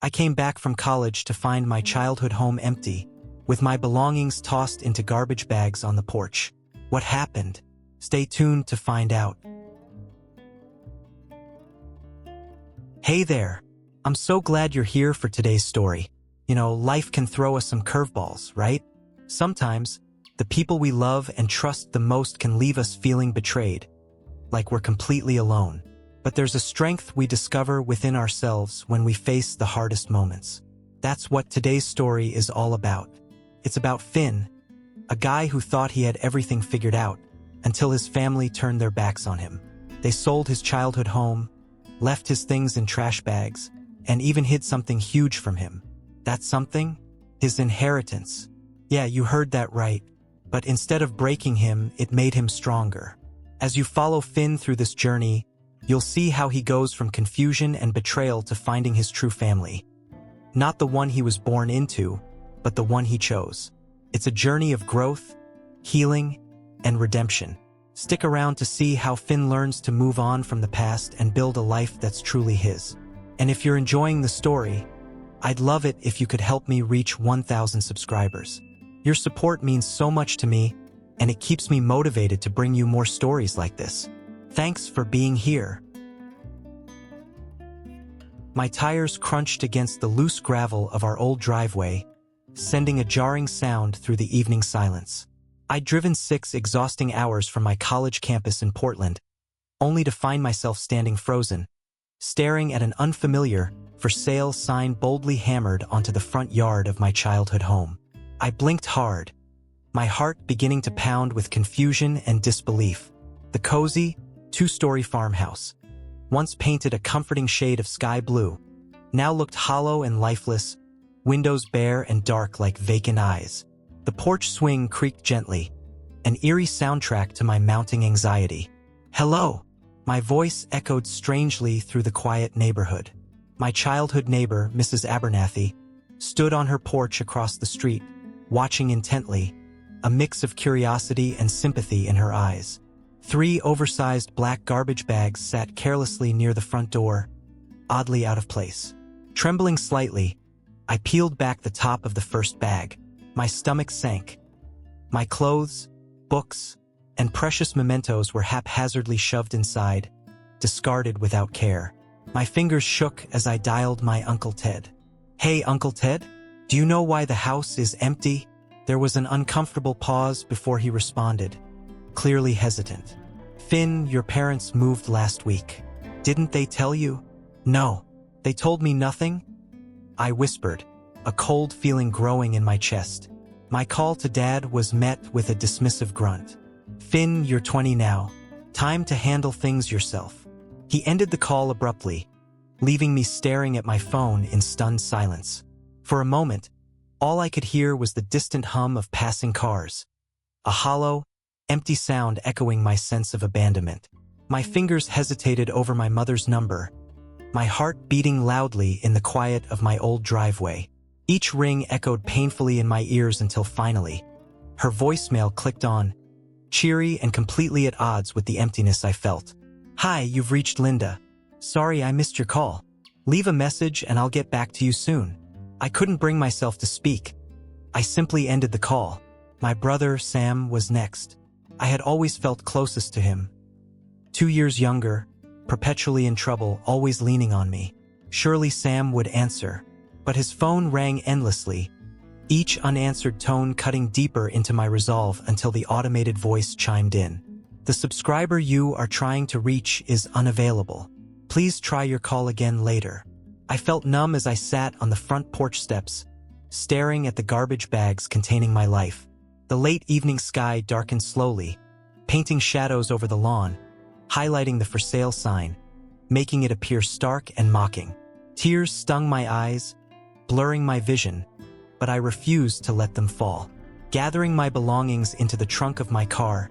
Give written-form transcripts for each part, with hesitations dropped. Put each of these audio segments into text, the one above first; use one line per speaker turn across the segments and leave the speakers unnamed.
I came back from college to find my childhood home empty, with my belongings tossed into garbage bags on the porch. What happened? Stay tuned to find out. Hey there! I'm so glad you're here for today's story. You know, life can throw us some curveballs, right? Sometimes, the people we love and trust the most can leave us feeling betrayed, like we're completely alone. But there's a strength we discover within ourselves when we face the hardest moments. That's what today's story is all about. It's about Finn, a guy who thought he had everything figured out, until his family turned their backs on him. They sold his childhood home, left his things in trash bags, and even hid something huge from him. That something? His inheritance. Yeah, you heard that right. But instead of breaking him, it made him stronger. As you follow Finn through this journey, you'll see how he goes from confusion and betrayal to finding his true family. Not the one he was born into, but the one he chose. It's a journey of growth, healing, and redemption. Stick around to see how Finn learns to move on from the past and build a life that's truly his. And if you're enjoying the story, I'd love it if you could help me reach 1,000 subscribers. Your support means so much to me, and it keeps me motivated to bring you more stories like this. Thanks for being here. My tires crunched against the loose gravel of our old driveway, sending a jarring sound through the evening silence. I'd driven 6 exhausting hours from my college campus in Portland, only to find myself standing frozen, staring at an unfamiliar for sale sign boldly hammered onto the front yard of my childhood home. I blinked hard, my heart beginning to pound with confusion and disbelief. The cozy, 2-story farmhouse, once painted a comforting shade of sky blue, now looked hollow and lifeless, windows bare and dark like vacant eyes. The porch swing creaked gently, an eerie soundtrack to my mounting anxiety. Hello! My voice echoed strangely through the quiet neighborhood. My childhood neighbor, Mrs. Abernathy, stood on her porch across the street, watching intently, a mix of curiosity and sympathy in her eyes. 3 oversized black garbage bags sat carelessly near the front door, oddly out of place. Trembling slightly, I peeled back the top of the first bag. My stomach sank. My clothes, books, and precious mementos were haphazardly shoved inside, discarded without care. My fingers shook as I dialed my Uncle Ted. Hey, Uncle Ted? Do you know why the house is empty? There was an uncomfortable pause before he responded, clearly hesitant. Finn, your parents moved last week. Didn't they tell you? No. They told me nothing? I whispered, a cold feeling growing in my chest. My call to Dad was met with a dismissive grunt. Finn, you're 20 now. Time to handle things yourself. He ended the call abruptly, leaving me staring at my phone in stunned silence. For a moment, all I could hear was the distant hum of passing cars, a hollow, empty sound echoing my sense of abandonment. My fingers hesitated over my mother's number, my heart beating loudly in the quiet of my old driveway. Each ring echoed painfully in my ears until finally, her voicemail clicked on, cheery and completely at odds with the emptiness I felt. Hi, you've reached Linda. Sorry I missed your call. Leave a message and I'll get back to you soon. I couldn't bring myself to speak. I simply ended the call. My brother, Sam, was next. I had always felt closest to him. 2 years younger, perpetually in trouble, always leaning on me. Surely Sam would answer. But his phone rang endlessly, each unanswered tone cutting deeper into my resolve until the automated voice chimed in. The subscriber you are trying to reach is unavailable. Please try your call again later. I felt numb as I sat on the front porch steps, staring at the garbage bags containing my life. The late evening sky darkened slowly, painting shadows over the lawn, highlighting the for sale sign, making it appear stark and mocking. Tears stung my eyes, blurring my vision, but I refused to let them fall. Gathering my belongings into the trunk of my car,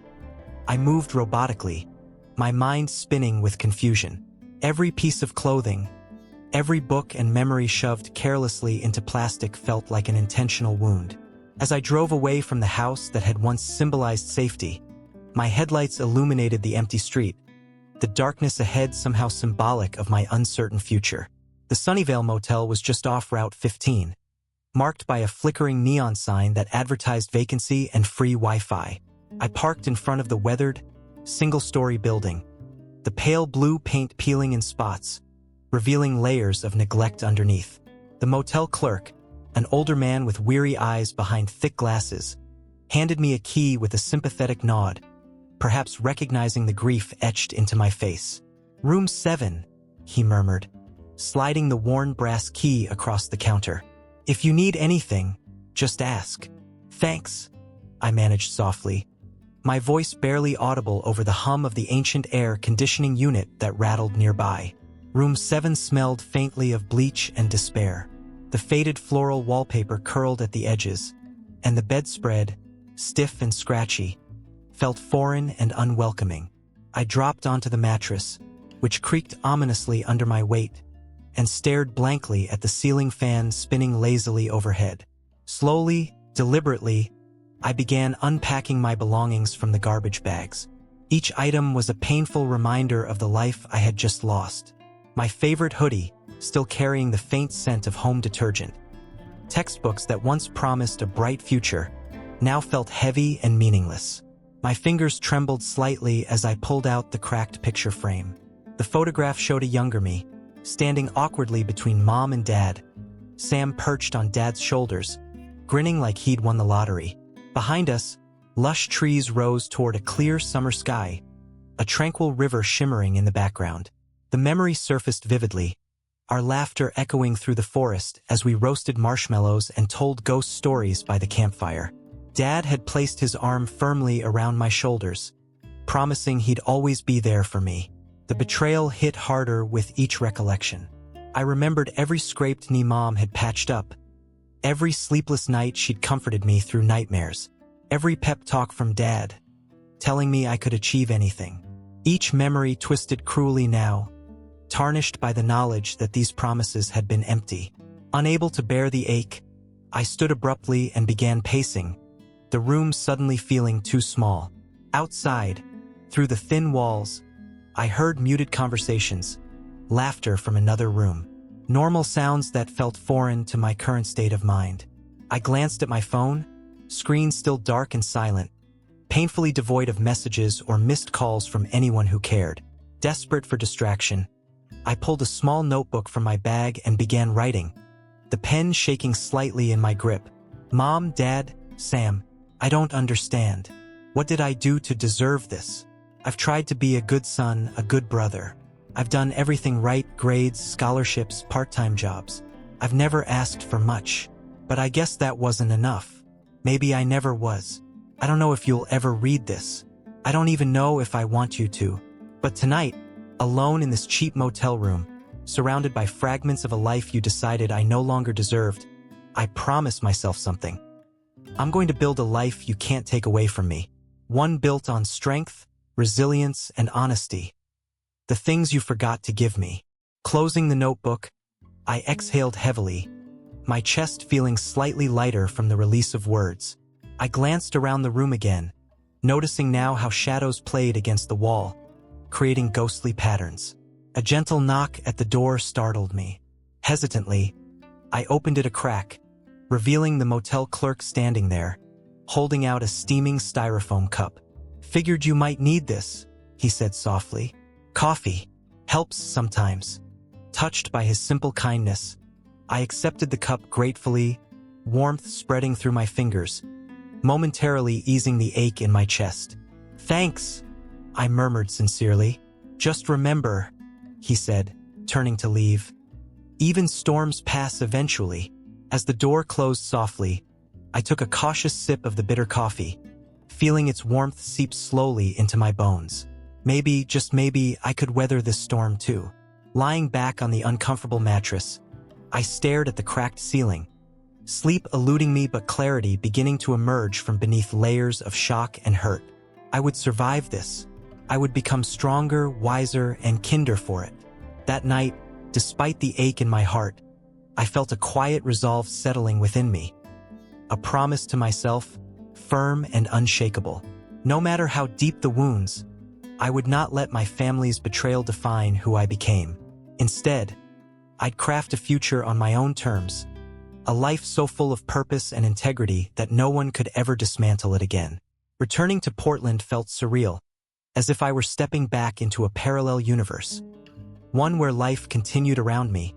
I moved robotically, my mind spinning with confusion. Every piece of clothing, every book and memory shoved carelessly into plastic felt like an intentional wound. As I drove away from the house that had once symbolized safety, my headlights illuminated the empty street, the darkness ahead somehow symbolic of my uncertain future. The Sunnyvale Motel was just off Route 15, marked by a flickering neon sign that advertised vacancy and free Wi-Fi. I parked in front of the weathered, single-story building, the pale blue paint peeling in spots, revealing layers of neglect underneath. The motel clerk, an older man with weary eyes behind thick glasses, handed me a key with a sympathetic nod, perhaps recognizing the grief etched into my face. "Room 7, he murmured, sliding the worn brass key across the counter. "If you need anything, just ask." "Thanks," I managed softly, my voice barely audible over the hum of the ancient air conditioning unit that rattled nearby. Room 7 smelled faintly of bleach and despair. The faded floral wallpaper curled at the edges, and the bedspread, stiff and scratchy, felt foreign and unwelcoming. I dropped onto the mattress, which creaked ominously under my weight, and stared blankly at the ceiling fan spinning lazily overhead. Slowly, deliberately, I began unpacking my belongings from the garbage bags. Each item was a painful reminder of the life I had just lost. My favorite hoodie, still carrying the faint scent of home detergent. Textbooks that once promised a bright future, now felt heavy and meaningless. My fingers trembled slightly as I pulled out the cracked picture frame. The photograph showed a younger me, standing awkwardly between Mom and Dad. Sam perched on Dad's shoulders, grinning like he'd won the lottery. Behind us, lush trees rose toward a clear summer sky, a tranquil river shimmering in the background. The memory surfaced vividly, our laughter echoing through the forest as we roasted marshmallows and told ghost stories by the campfire. Dad had placed his arm firmly around my shoulders, promising he'd always be there for me. The betrayal hit harder with each recollection. I remembered every scraped knee Mom had patched up, every sleepless night she'd comforted me through nightmares, every pep talk from Dad, telling me I could achieve anything. Each memory twisted cruelly now, tarnished by the knowledge that these promises had been empty. Unable to bear the ache, I stood abruptly and began pacing, the room suddenly feeling too small. Outside, through the thin walls, I heard muted conversations, laughter from another room, normal sounds that felt foreign to my current state of mind. I glanced at my phone, screen still dark and silent, painfully devoid of messages or missed calls from anyone who cared. Desperate for distraction, I pulled a small notebook from my bag and began writing, the pen shaking slightly in my grip. "Mom, Dad, Sam, I don't understand. What did I do to deserve this? I've tried to be a good son, a good brother. I've done everything right, grades, scholarships, part-time jobs. I've never asked for much. But I guess that wasn't enough. Maybe I never was. I don't know if you'll ever read this. I don't even know if I want you to. But tonight, alone in this cheap motel room, surrounded by fragments of a life you decided I no longer deserved, I promised myself something. I'm going to build a life you can't take away from me. One built on strength, resilience, and honesty. The things you forgot to give me." Closing the notebook, I exhaled heavily, my chest feeling slightly lighter from the release of words. I glanced around the room again, noticing now how shadows played against the wall, creating ghostly patterns. A gentle knock at the door startled me. Hesitantly, I opened it a crack, revealing the motel clerk standing there, holding out a steaming styrofoam cup. "Figured you might need this," he said softly. "Coffee helps sometimes." Touched by his simple kindness, I accepted the cup gratefully, warmth spreading through my fingers, momentarily easing the ache in my chest. "Thanks," I murmured sincerely. "Just remember," he said, turning to leave, "even storms pass eventually." As the door closed softly, I took a cautious sip of the bitter coffee, feeling its warmth seep slowly into my bones. Maybe, just maybe, I could weather this storm too. Lying back on the uncomfortable mattress, I stared at the cracked ceiling, sleep eluding me but clarity beginning to emerge from beneath layers of shock and hurt. I would survive this. I would become stronger, wiser, and kinder for it. That night, despite the ache in my heart, I felt a quiet resolve settling within me. A promise to myself, firm and unshakable. No matter how deep the wounds, I would not let my family's betrayal define who I became. Instead, I'd craft a future on my own terms, a life so full of purpose and integrity that no one could ever dismantle it again. Returning to Portland felt surreal, as if I were stepping back into a parallel universe, one where life continued around me,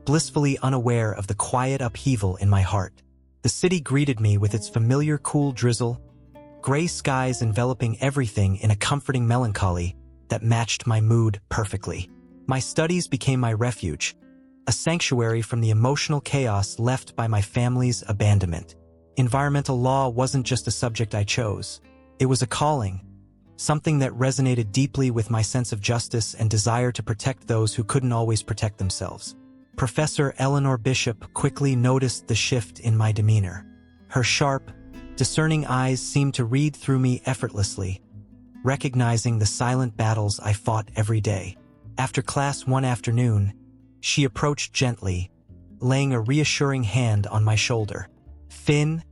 blissfully unaware of the quiet upheaval in my heart. The city greeted me with its familiar cool drizzle, gray skies enveloping everything in a comforting melancholy that matched my mood perfectly. My studies became my refuge, a sanctuary from the emotional chaos left by my family's abandonment. Environmental law wasn't just a subject I chose. It was a calling, something that resonated deeply with my sense of justice and desire to protect those who couldn't always protect themselves. Professor Eleanor Bishop quickly noticed the shift in my demeanor. Her sharp, discerning eyes seemed to read through me effortlessly, recognizing the silent battles I fought every day. After class one afternoon, she approached gently, laying a reassuring hand on my shoulder. "Finn,"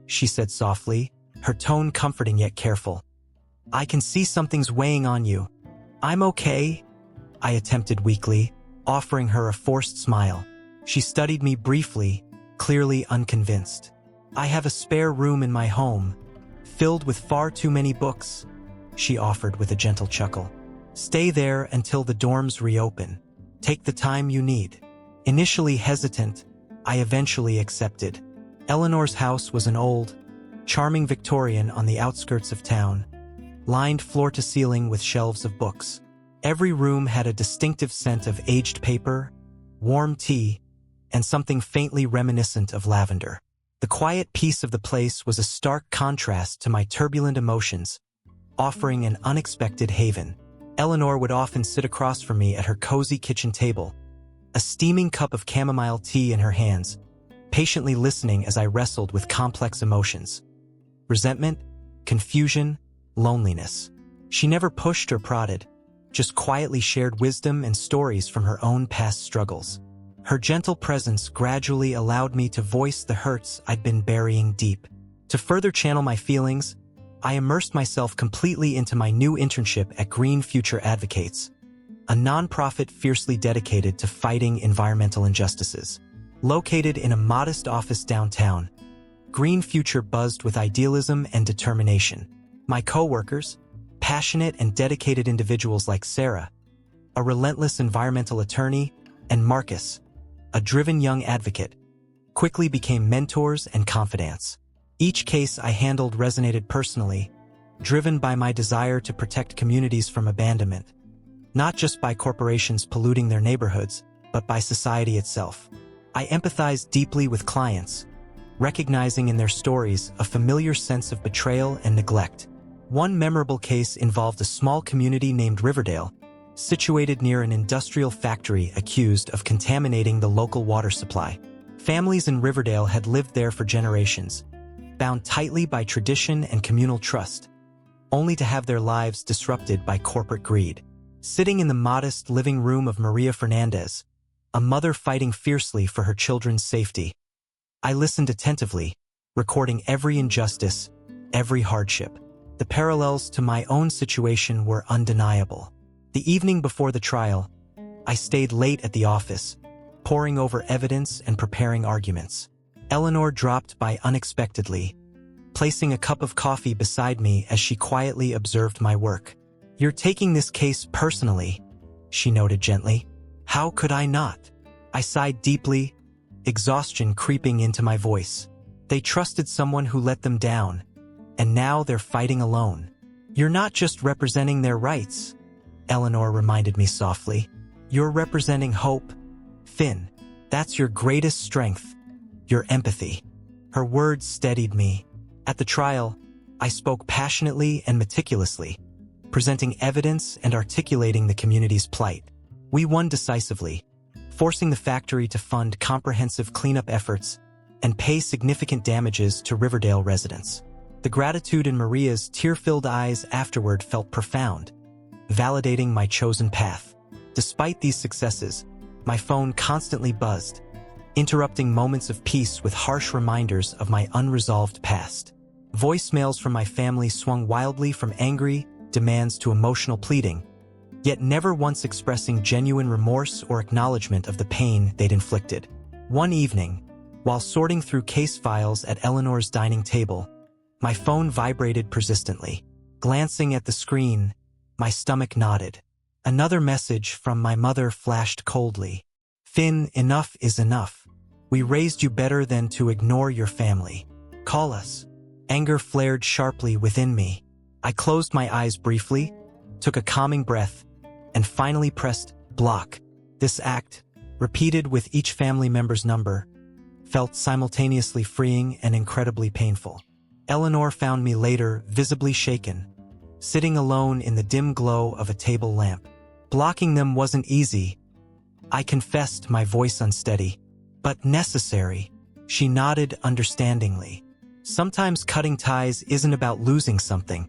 she said softly, her tone comforting yet careful. "I can see something's weighing on you." "I'm okay," I attempted weakly, offering her a forced smile. She studied me briefly, clearly unconvinced. "I have a spare room in my home, filled with far too many books," she offered with a gentle chuckle. "Stay there until the dorms reopen. Take the time you need." Initially hesitant, I eventually accepted. Eleanor's house was an old, charming Victorian on the outskirts of town, lined floor to ceiling with shelves of books. Every room had a distinctive scent of aged paper, warm tea, and something faintly reminiscent of lavender. The quiet peace of the place was a stark contrast to my turbulent emotions, offering an unexpected haven. Eleanor would often sit across from me at her cozy kitchen table, a steaming cup of chamomile tea in her hands, patiently listening as I wrestled with complex emotions. Resentment, confusion, loneliness. She never pushed or prodded, just quietly shared wisdom and stories from her own past struggles. Her gentle presence gradually allowed me to voice the hurts I'd been burying deep. To further channel my feelings, I immersed myself completely into my new internship at Green Future Advocates, a nonprofit fiercely dedicated to fighting environmental injustices. Located in a modest office downtown, Green Future buzzed with idealism and determination. My co-workers, passionate and dedicated individuals like Sarah, a relentless environmental attorney, and Marcus, a driven young advocate, quickly became mentors and confidants. Each case I handled resonated personally, driven by my desire to protect communities from abandonment, not just by corporations polluting their neighborhoods, but by society itself. I empathized deeply with clients, recognizing in their stories a familiar sense of betrayal and neglect. One memorable case involved a small community named Riverdale, situated near an industrial factory accused of contaminating the local water supply. Families in Riverdale had lived there for generations, bound tightly by tradition and communal trust, only to have their lives disrupted by corporate greed. Sitting in the modest living room of Maria Fernandez, a mother fighting fiercely for her children's safety, I listened attentively, recording every injustice, every hardship. The parallels to my own situation were undeniable. The evening before the trial, I stayed late at the office, poring over evidence and preparing arguments. Eleanor dropped by unexpectedly, placing a cup of coffee beside me as she quietly observed my work. "You're taking this case personally," she noted gently. "How could I not?" I sighed deeply, exhaustion creeping into my voice. They trusted someone who let them down, and now they're fighting alone. "You're not just representing their rights," Eleanor reminded me softly. "You're representing hope. Finn, that's your greatest strength, your empathy." Her words steadied me. At the trial, I spoke passionately and meticulously, presenting evidence and articulating the community's plight. We won decisively, forcing the factory to fund comprehensive cleanup efforts and pay significant damages to Riverdale residents. The gratitude in Maria's tear-filled eyes afterward felt profound, validating my chosen path. Despite these successes, my phone constantly buzzed, interrupting moments of peace with harsh reminders of my unresolved past. Voicemails from my family swung wildly from angry demands to emotional pleading, yet never once expressing genuine remorse or acknowledgement of the pain they'd inflicted. One evening, while sorting through case files at Eleanor's dining table, my phone vibrated persistently. Glancing at the screen, my stomach knotted. Another message from my mother flashed coldly. "Finn, enough is enough. We raised you better than to ignore your family. Call us." Anger flared sharply within me. I closed my eyes briefly, took a calming breath, and finally pressed block. This act, repeated with each family member's number, felt simultaneously freeing and incredibly painful. Eleanor found me later, visibly shaken, sitting alone in the dim glow of a table lamp. Blocking them wasn't easy, I confessed, my voice unsteady. But necessary. She nodded understandingly. Sometimes cutting ties isn't about losing something.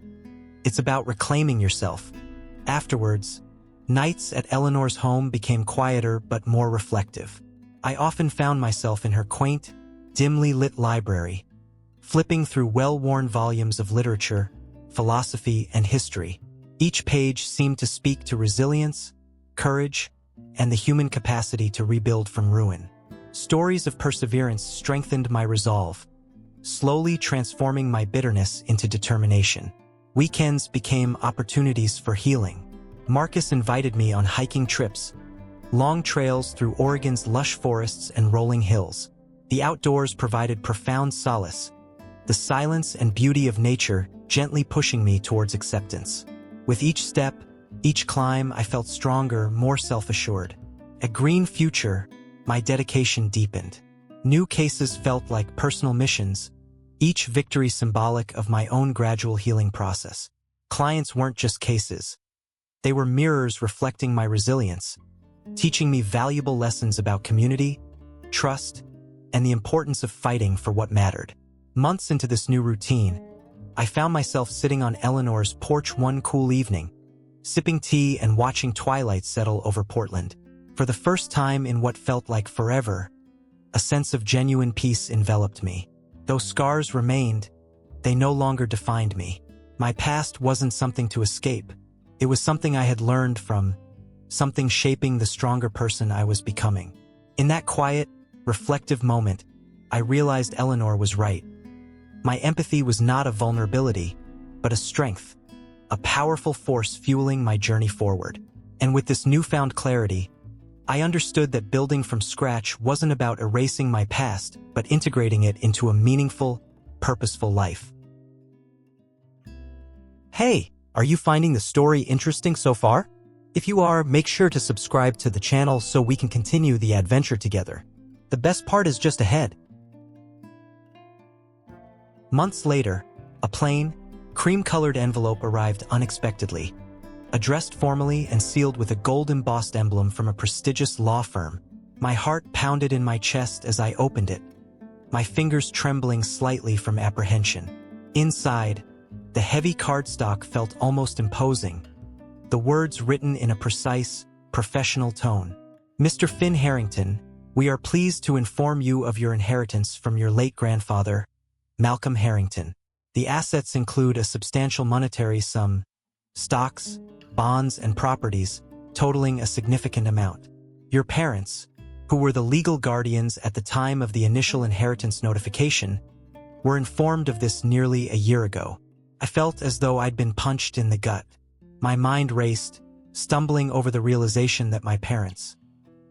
It's about reclaiming yourself. Afterwards, nights at Eleanor's home became quieter but more reflective. I often found myself in her quaint, dimly lit library, flipping through well-worn volumes of literature, philosophy, and history. Each page seemed to speak to resilience, courage, and the human capacity to rebuild from ruin. Stories of perseverance strengthened my resolve, slowly transforming my bitterness into determination. Weekends became opportunities for healing. Marcus invited me on hiking trips, long trails through Oregon's lush forests and rolling hills. The outdoors provided profound solace, the silence and beauty of nature gently pushing me towards acceptance. With each step, each climb, I felt stronger, more self-assured. At Green Future, my dedication deepened. New cases felt like personal missions, each victory symbolic of my own gradual healing process. Clients weren't just cases. They were mirrors reflecting my resilience, teaching me valuable lessons about community, trust, and the importance of fighting for what mattered. Months into this new routine, I found myself sitting on Eleanor's porch one cool evening, sipping tea and watching twilight settle over Portland. For the first time in what felt like forever, a sense of genuine peace enveloped me. Though scars remained, they no longer defined me. My past wasn't something to escape. It was something I had learned from, something shaping the stronger person I was becoming. In that quiet, reflective moment, I realized Eleanor was right. My empathy was not a vulnerability, but a strength, a powerful force fueling my journey forward. And with this newfound clarity, I understood that building from scratch wasn't about erasing my past, but integrating it into a meaningful, purposeful life. Hey, are you finding the story interesting so far? If you are, make sure to subscribe to the channel so we can continue the adventure together. The best part is just ahead. Months later, a plain, cream-colored envelope arrived unexpectedly, addressed formally and sealed with a gold-embossed emblem from a prestigious law firm. My heart pounded in my chest as I opened it, my fingers trembling slightly from apprehension. Inside, the heavy cardstock felt almost imposing, the words written in a precise, professional tone. "Mr. Finn Harrington, we are pleased to inform you of your inheritance from your late grandfather, Malcolm Harrington. The assets include a substantial monetary sum, stocks, bonds, and properties, totaling a significant amount. Your parents, who were the legal guardians at the time of the initial inheritance notification, were informed of this nearly a year ago." I felt as though I'd been punched in the gut. My mind raced, stumbling over the realization that my parents,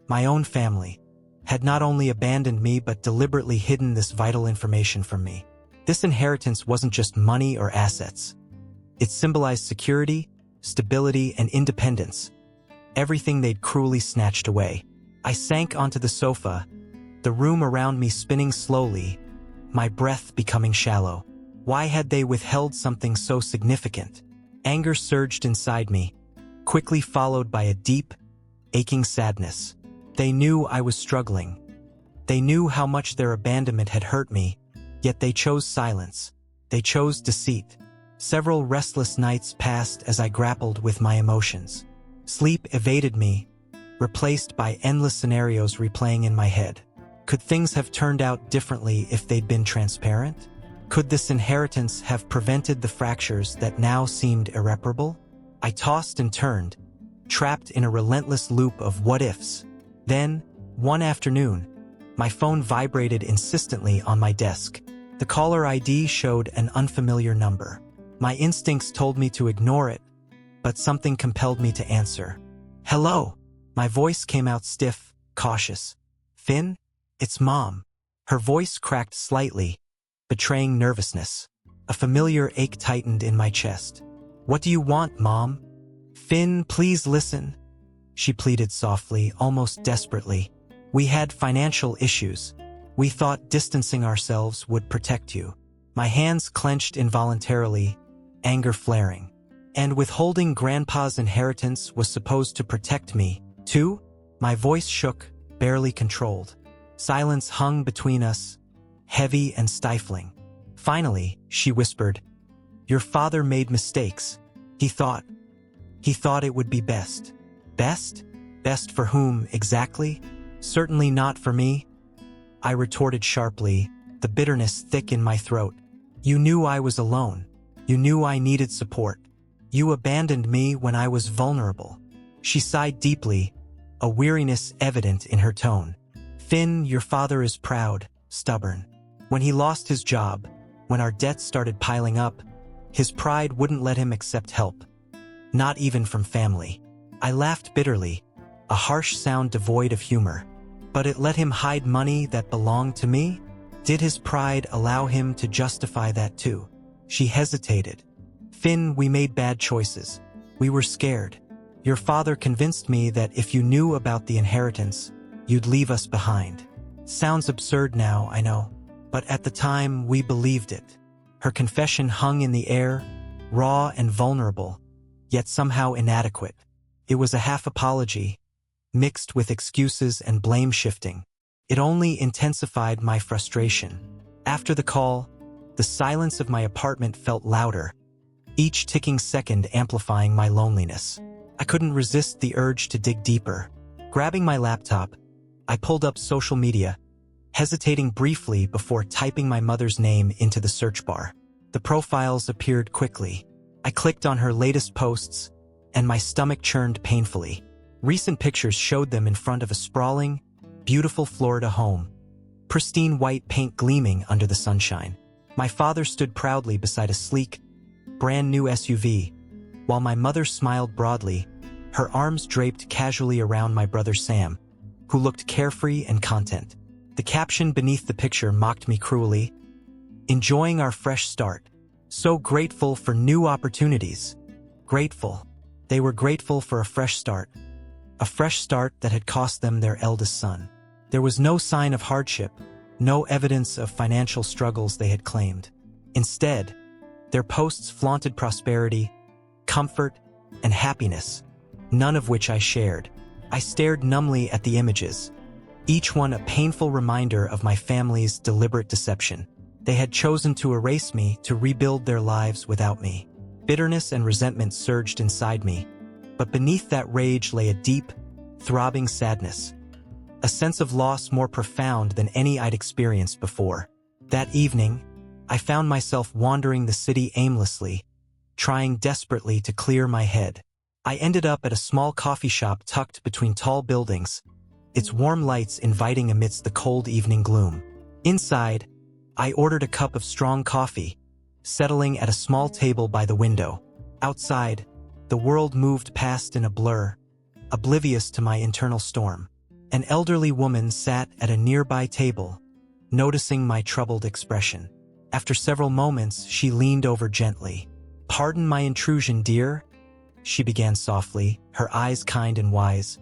my own family, had not only abandoned me but deliberately hidden this vital information from me. This inheritance wasn't just money or assets. It symbolized security, stability, and independence, everything they'd cruelly snatched away. I sank onto the sofa, the room around me spinning slowly, my breath becoming shallow. Why had they withheld something so significant? Anger surged inside me, quickly followed by a deep, aching sadness. They knew I was struggling. They knew how much their abandonment had hurt me, yet they chose silence. They chose deceit. Several restless nights passed as I grappled with my emotions. Sleep evaded me, replaced by endless scenarios replaying in my head. Could things have turned out differently if they'd been transparent? Could this inheritance have prevented the fractures that now seemed irreparable? I tossed and turned, trapped in a relentless loop of what-ifs. Then, one afternoon, my phone vibrated insistently on my desk. The caller ID showed an unfamiliar number. My instincts told me to ignore it, but something compelled me to answer. "Hello." My voice came out stiff, cautious. "Finn, it's Mom." Her voice cracked slightly, betraying nervousness. A familiar ache tightened in my chest. "What do you want, Mom?" "Finn, please listen," she pleaded softly, almost desperately. "We had financial issues. We thought distancing ourselves would protect you." My hands clenched involuntarily, anger flaring. And withholding Grandpa's inheritance was supposed to protect me, too? My voice shook, barely controlled. Silence hung between us, heavy and stifling. Finally, she whispered, "Your father made mistakes. He thought it would be best." Best? Best for whom, exactly? Certainly not for me. I retorted sharply, the bitterness thick in my throat. "You knew I was alone. You knew I needed support. You abandoned me when I was vulnerable." She sighed deeply, a weariness evident in her tone. "Finn, your father is proud, stubborn. When he lost his job, when our debts started piling up, his pride wouldn't let him accept help. Not even from family." I laughed bitterly, a harsh sound devoid of humor. "But it let him hide money that belonged to me? Did his pride allow him to justify that too?" She hesitated. "Finn, we made bad choices. We were scared. Your father convinced me that if you knew about the inheritance, you'd leave us behind. Sounds absurd now, I know. But at the time, we believed it." Her confession hung in the air, raw and vulnerable, yet somehow inadequate. It was a half apology, mixed with excuses and blame shifting. It only intensified my frustration. After the call, the silence of my apartment felt louder, each ticking second amplifying my loneliness. I couldn't resist the urge to dig deeper. Grabbing my laptop, I pulled up social media, hesitating briefly before typing my mother's name into the search bar. The profiles appeared quickly. I clicked on her latest posts, and my stomach churned painfully. Recent pictures showed them in front of a sprawling, beautiful Florida home, pristine white paint gleaming under the sunshine. My father stood proudly beside a sleek, brand-new SUV, while my mother smiled broadly, her arms draped casually around my brother Sam, who looked carefree and content. The caption beneath the picture mocked me cruelly, "Enjoying our fresh start. So grateful for new opportunities." Grateful. They were grateful for a fresh start. A fresh start that had cost them their eldest son. There was no sign of hardship, no evidence of financial struggles they had claimed. Instead, their posts flaunted prosperity, comfort, and happiness, none of which I shared. I stared numbly at the images, each one a painful reminder of my family's deliberate deception. They had chosen to erase me to rebuild their lives without me. Bitterness and resentment surged inside me, but beneath that rage lay a deep, throbbing sadness, a sense of loss more profound than any I'd experienced before. That evening, I found myself wandering the city aimlessly, trying desperately to clear my head. I ended up at a small coffee shop tucked between tall buildings, its warm lights inviting amidst the cold evening gloom. Inside, I ordered a cup of strong coffee, settling at a small table by the window. Outside, the world moved past in a blur, oblivious to my internal storm. An elderly woman sat at a nearby table, noticing my troubled expression. After several moments, she leaned over gently. "Pardon my intrusion, dear," she began softly, her eyes kind and wise.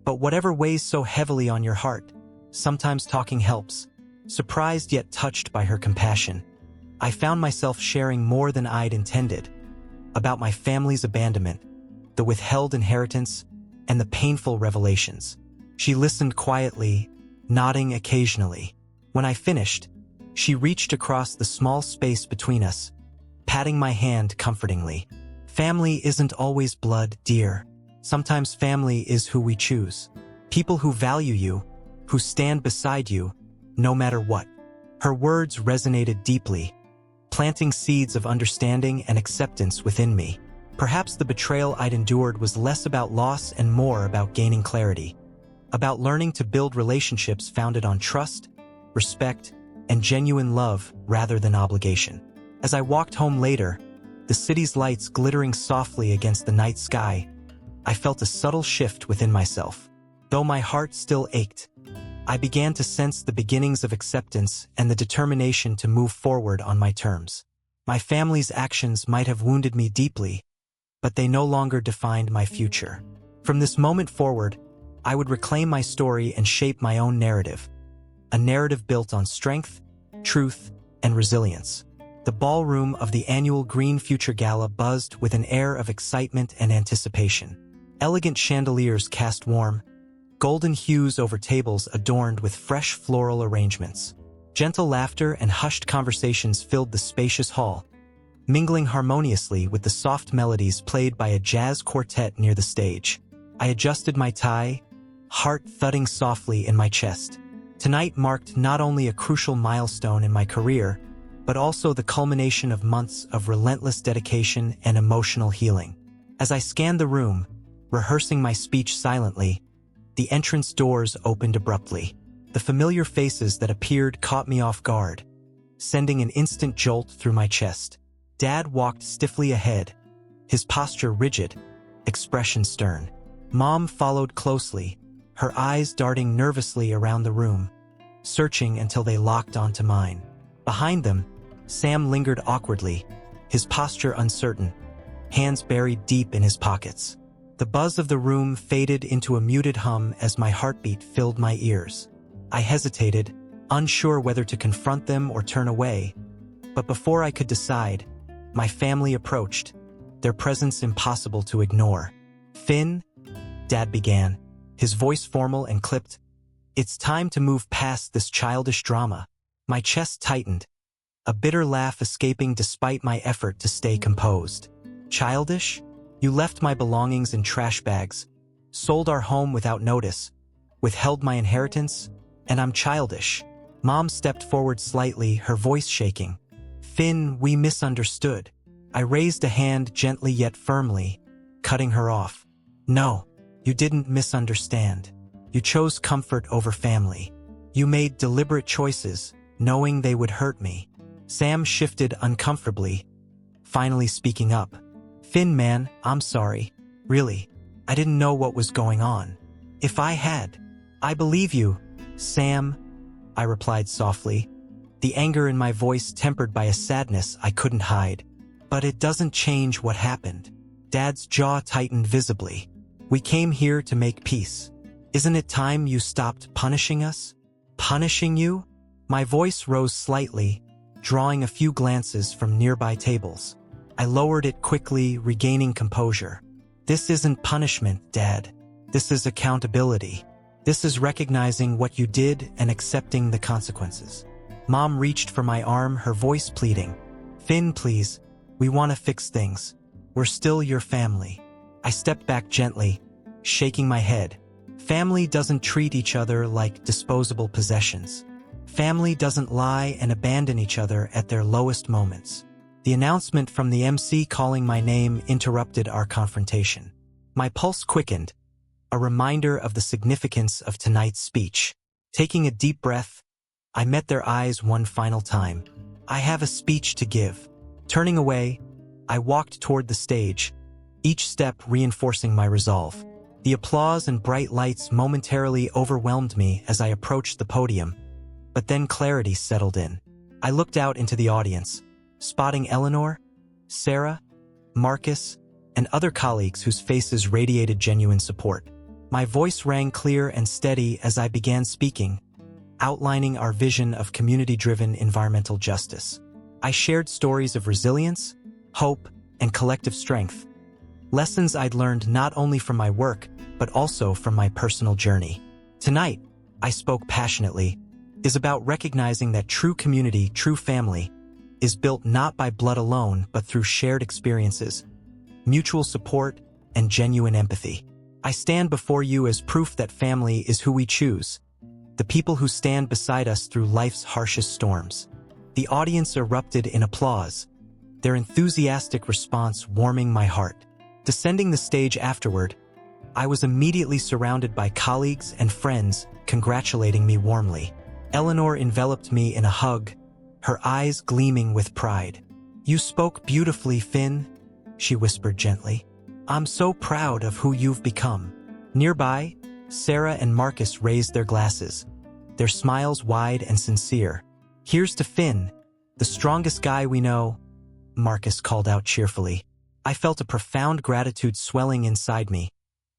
"But whatever weighs so heavily on your heart, sometimes talking helps." Surprised yet touched by her compassion, I found myself sharing more than I'd intended, about my family's abandonment, the withheld inheritance, and the painful revelations. She listened quietly, nodding occasionally. When I finished, she reached across the small space between us, patting my hand comfortingly. "Family isn't always blood, dear. Sometimes family is who we choose. People who value you, who stand beside you, no matter what." Her words resonated deeply, planting seeds of understanding and acceptance within me. Perhaps the betrayal I'd endured was less about loss and more about gaining clarity, about learning to build relationships founded on trust, respect, and genuine love rather than obligation. As I walked home later, the city's lights glittering softly against the night sky, I felt a subtle shift within myself. Though my heart still ached, I began to sense the beginnings of acceptance and the determination to move forward on my terms. My family's actions might have wounded me deeply, but they no longer defined my future. From this moment forward, I would reclaim my story and shape my own narrative, a narrative built on strength, truth, and resilience. The ballroom of the annual Green Future Gala buzzed with an air of excitement and anticipation. Elegant chandeliers cast warm, golden hues over tables adorned with fresh floral arrangements. Gentle laughter and hushed conversations filled the spacious hall, mingling harmoniously with the soft melodies played by a jazz quartet near the stage. I adjusted my tie, heart thudding softly in my chest. Tonight marked not only a crucial milestone in my career, but also the culmination of months of relentless dedication and emotional healing. As I scanned the room, rehearsing my speech silently, the entrance doors opened abruptly. The familiar faces that appeared caught me off guard, sending an instant jolt through my chest. Dad walked stiffly ahead, his posture rigid, expression stern. Mom followed closely, her eyes darting nervously around the room, searching until they locked onto mine. Behind them, Sam lingered awkwardly, his posture uncertain, hands buried deep in his pockets. The buzz of the room faded into a muted hum as my heartbeat filled my ears. I hesitated, unsure whether to confront them or turn away, but before I could decide, my family approached, their presence impossible to ignore. "Finn," Dad began, his voice formal and clipped, "it's time to move past this childish drama." My chest tightened, a bitter laugh escaping despite my effort to stay composed. "Childish? You left my belongings in trash bags, sold our home without notice, withheld my inheritance, and I'm childish." Mom stepped forward slightly, her voice shaking. "Finn, we misunderstood." I raised a hand gently yet firmly, cutting her off. "No, you didn't misunderstand. You chose comfort over family. You made deliberate choices, knowing they would hurt me." Sam shifted uncomfortably, finally speaking up. "Finn, man, I'm sorry. Really, I didn't know what was going on. If I had." "I believe you, Sam," I replied softly, the anger in my voice tempered by a sadness I couldn't hide. "But it doesn't change what happened." Dad's jaw tightened visibly. "We came here to make peace. Isn't it time you stopped punishing us?" "Punishing you?" My voice rose slightly, drawing a few glances from nearby tables. I lowered it quickly, regaining composure. "This isn't punishment, Dad. This is accountability. This is recognizing what you did and accepting the consequences." Mom reached for my arm, her voice pleading. "Finn, please. We want to fix things. We're still your family." I stepped back gently, shaking my head. Family doesn't treat each other like disposable possessions. Family doesn't lie and abandon each other at their lowest moments. The announcement from the MC calling my name interrupted our confrontation. My pulse quickened, a reminder of the significance of tonight's speech. Taking a deep breath, I met their eyes one final time. "I have a speech to give." Turning away, I walked toward the stage, each step reinforcing my resolve. The applause and bright lights momentarily overwhelmed me as I approached the podium, but then clarity settled in. I looked out into the audience, spotting Eleanor, Sarah, Marcus, and other colleagues whose faces radiated genuine support. My voice rang clear and steady as I began speaking, outlining our vision of community-driven environmental justice. I shared stories of resilience, hope, and collective strength, lessons I'd learned not only from my work, but also from my personal journey. Tonight, I spoke passionately, is about recognizing that true community, true family, is built not by blood alone, but through shared experiences, mutual support, and genuine empathy. I stand before you as proof that family is who we choose, the people who stand beside us through life's harshest storms. The audience erupted in applause, their enthusiastic response warming my heart. Descending the stage afterward, I was immediately surrounded by colleagues and friends congratulating me warmly. Eleanor enveloped me in a hug, her eyes gleaming with pride. "You spoke beautifully, Finn," she whispered gently. "I'm so proud of who you've become." Nearby, Sarah and Marcus raised their glasses, their smiles wide and sincere. "Here's to Finn, the strongest guy we know," Marcus called out cheerfully. I felt a profound gratitude swelling inside me,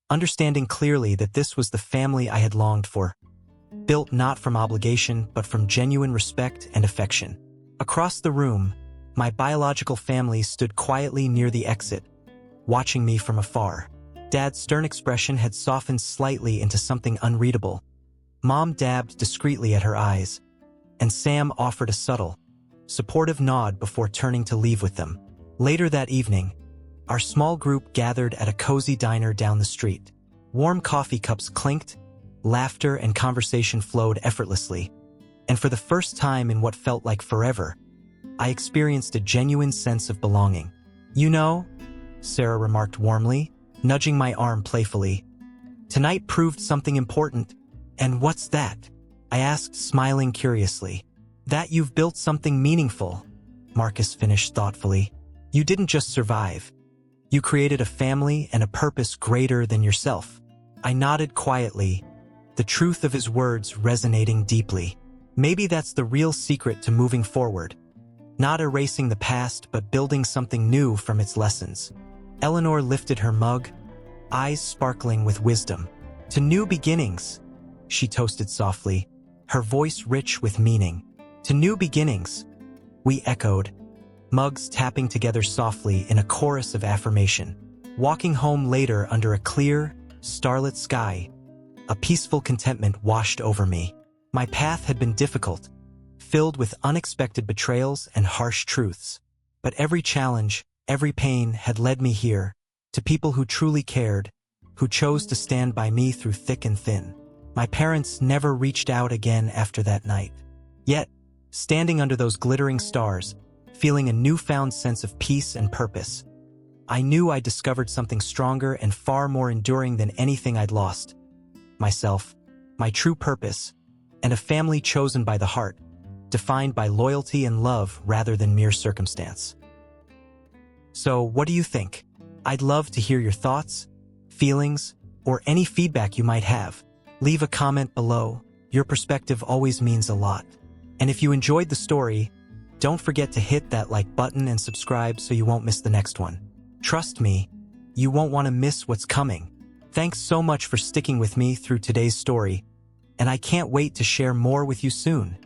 understanding clearly that this was the family I had longed for, built not from obligation but from genuine respect and affection. Across the room, my biological family stood quietly near the exit, watching me from afar. Dad's stern expression had softened slightly into something unreadable. Mom dabbed discreetly at her eyes, and Sam offered a subtle, supportive nod before turning to leave with them. Later that evening, our small group gathered at a cozy diner down the street. Warm coffee cups clinked, laughter and conversation flowed effortlessly, and for the first time in what felt like forever, I experienced a genuine sense of belonging. "You know," Sarah remarked warmly, nudging my arm playfully, "tonight proved something important." "And what's that?" I asked, smiling curiously. "That you've built something meaningful," Marcus finished thoughtfully. "You didn't just survive. You created a family and a purpose greater than yourself." I nodded quietly, the truth of his words resonating deeply. Maybe that's the real secret to moving forward. Not erasing the past, but building something new from its lessons. Eleanor lifted her mug, eyes sparkling with wisdom. "To new beginnings," she toasted softly, her voice rich with meaning. "To new beginnings," we echoed, mugs tapping together softly in a chorus of affirmation. Walking home later under a clear, starlit sky, a peaceful contentment washed over me. My path had been difficult, filled with unexpected betrayals and harsh truths. But every challenge, every pain had led me here, to people who truly cared, who chose to stand by me through thick and thin. My parents never reached out again after that night. Yet, standing under those glittering stars, feeling a newfound sense of peace and purpose, I knew I'd discovered something stronger and far more enduring than anything I'd lost. Myself, my true purpose, and a family chosen by the heart, defined by loyalty and love rather than mere circumstance. So, what do you think? I'd love to hear your thoughts, feelings, or any feedback you might have. Leave a comment below. Your perspective always means a lot. And if you enjoyed the story, don't forget to hit that like button and subscribe so you won't miss the next one. Trust me, you won't want to miss what's coming. Thanks so much for sticking with me through today's story, and I can't wait to share more with you soon.